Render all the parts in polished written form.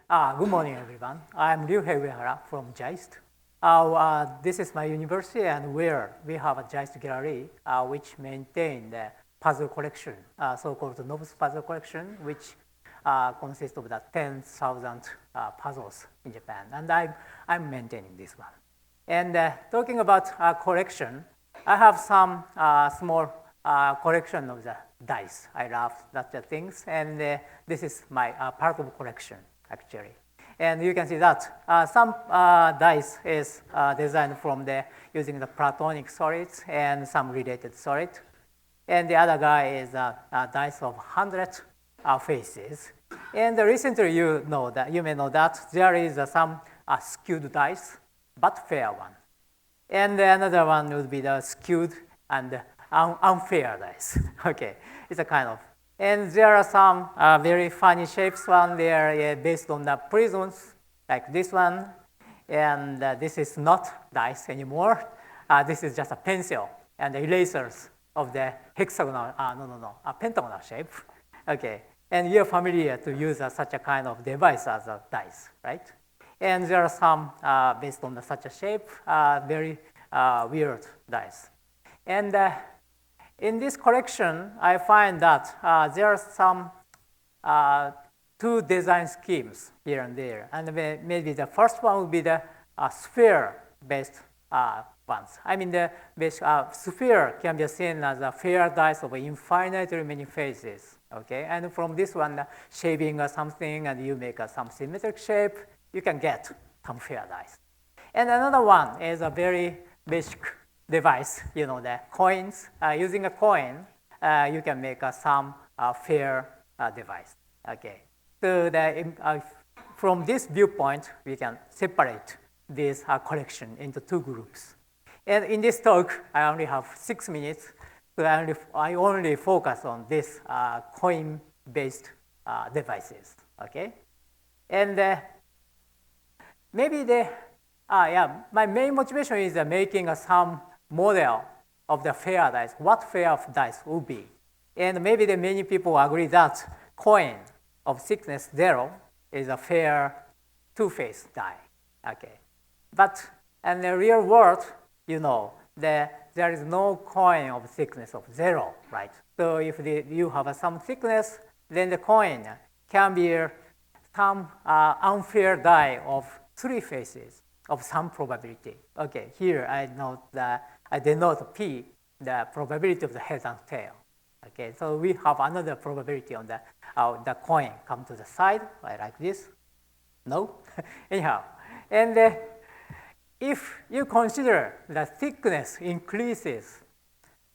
Good morning, everyone. I'm Ryuhei Uehara from GEIST. This is my university, and where we have a GEIST gallery, which maintain the puzzle collection, so-called Novus puzzle collection, which consists of the 10,000 puzzles in Japan, and I'm maintaining this one. And talking about collection, I have some small collection of the dice. I love that things, and this is my part of collection, actually. And you can see that some dice is designed from using the Platonic solids and some related solid. And the other guy is a dice of 100 faces. And recently you may know that there is some skewed dice, but fair one. And another one would be the skewed and unfair dice. Okay, it's a kind of. And there are some very funny shapes one there based on the prisms, like this one. And this is not dice anymore. This is just a pencil and the erasers of the hexagonal, pentagonal shape. Okay, and you're familiar to use such a kind of device as a dice, right? And there are some based on such a shape, very weird dice. And in this collection, I find that there are some two design schemes here and there. And maybe the first one would be the sphere-based ones. I mean, the sphere can be seen as a fair dice of infinitely many faces. Okay, and from this one, shaping something, and you make some symmetric shape, you can get some fair dice. And another one is a very basic device, the coins. Using a coin, you can make some fair device. Okay, so from this viewpoint, we can separate this collection into two groups. And in this talk, I only have 6 minutes, so I only focus on this coin-based devices. Okay, and maybe my main motivation is making some model of the fair dice, what fair of dice would be. And maybe many people agree that coin of thickness 0 is a fair two-faced die. Okay, but in the real world, there is no coin of thickness of 0, right? So if you have some thickness, then the coin can be some unfair die of 3 faces of some probability. Okay, here I denote P, the probability of the head and tail. Okay, so we have another probability on the coin come to the side, right, like this. No? Anyhow, and if you consider the thickness increases,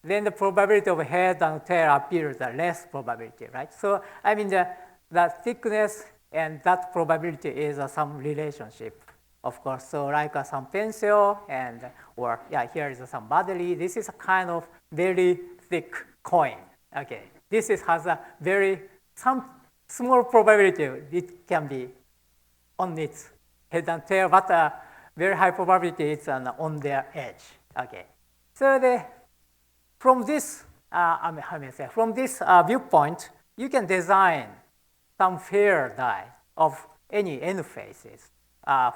then the probability of head and tail appears a less probability, right? So I mean the thickness and that probability is some relationship. Of course, so like some pencil here is some battery. This is a kind of very thick coin. Okay, this has a some small probability it can be on its head and tail, but very high probability it's on their edge. Okay, so from this viewpoint, you can design some fair die of any n faces.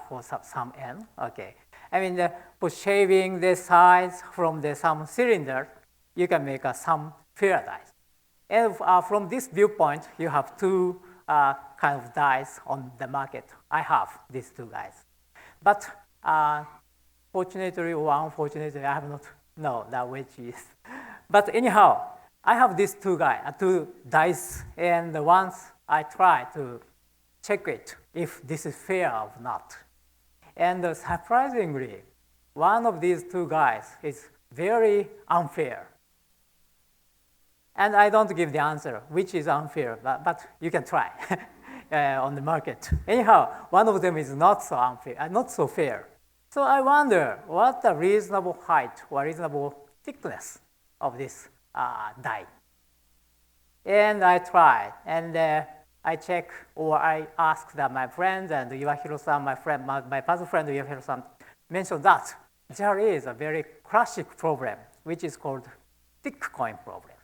For some n, okay. I mean, for shaving the sides from some cylinder, you can make some fair dice. And from this viewpoint, you have two kind of dice on the market. I have these two guys. But fortunately or unfortunately, I have not know that which is. But anyhow, I have these two dice, and once I try to check it if this is fair or not. And surprisingly, one of these two guys is very unfair. And I don't give the answer which is unfair, but you can try on the market. Anyhow, one of them is not so unfair, not so fair. So I wonder what the reasonable height or reasonable thickness of this die. And I tried, and I check or I ask my friend and Uehara-san, my puzzle friend Uehara-san mentioned that there is a very classic problem which is called thick coin problem.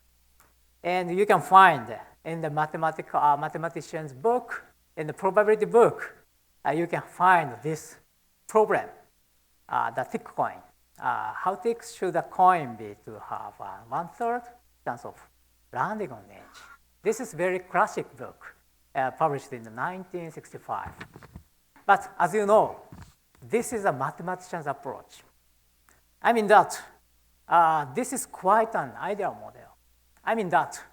And you can find in the mathematician's book, in the probability book, you can find this problem, the thick coin. How thick should a coin be to have 1/3 chance of landing on edge? This is very classic book, published in 1965. But as you know, this is a mathematician's approach. I mean that this is quite an ideal model. I mean that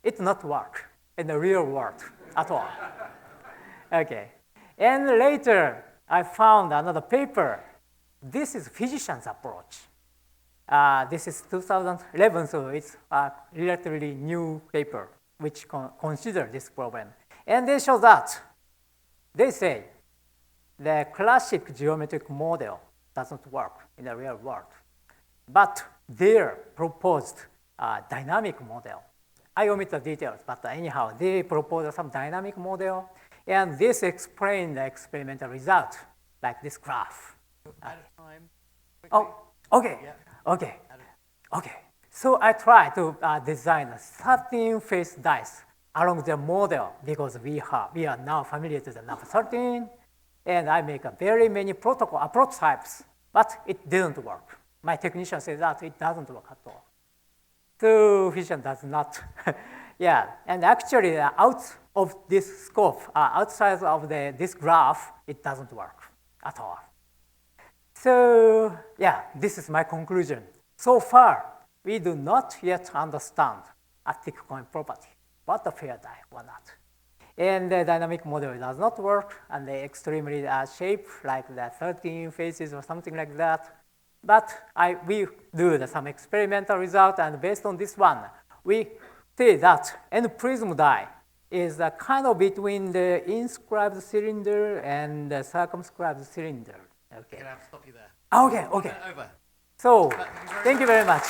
it not work in the real world at all. Okay, and later I found another paper. This is physician's approach. This is 2011, so it's a relatively new paper which consider this problem. And they show that, they say, the classic geometric model doesn't work in the real world. But their proposed dynamic model, I omit the details, but anyhow, they proposed some dynamic model, and this explained the experimental result, like this graph. Out of time. Quickly. Oh, okay, Yeah. okay, okay. So I try to design a 13-face dice along the model because we are now familiar to the number 13, and I make a very many prototypes, but it didn't work. My technician says that it doesn't work at all. So physician does not. Yeah, and actually out of this scope, outside of this graph, it doesn't work at all. So yeah, this is my conclusion. So far, we do not yet understand a thick coin property, what a fair die or not. And the dynamic model does not work, and the extremely shape like the 13 faces or something like that. But we do some experimental result, and based on this one, we see that n prism die is kind of between the inscribed cylinder and the circumscribed cylinder. Okay. I'm going to have to stop you there. Okay, okay. Over. So, thank you very much.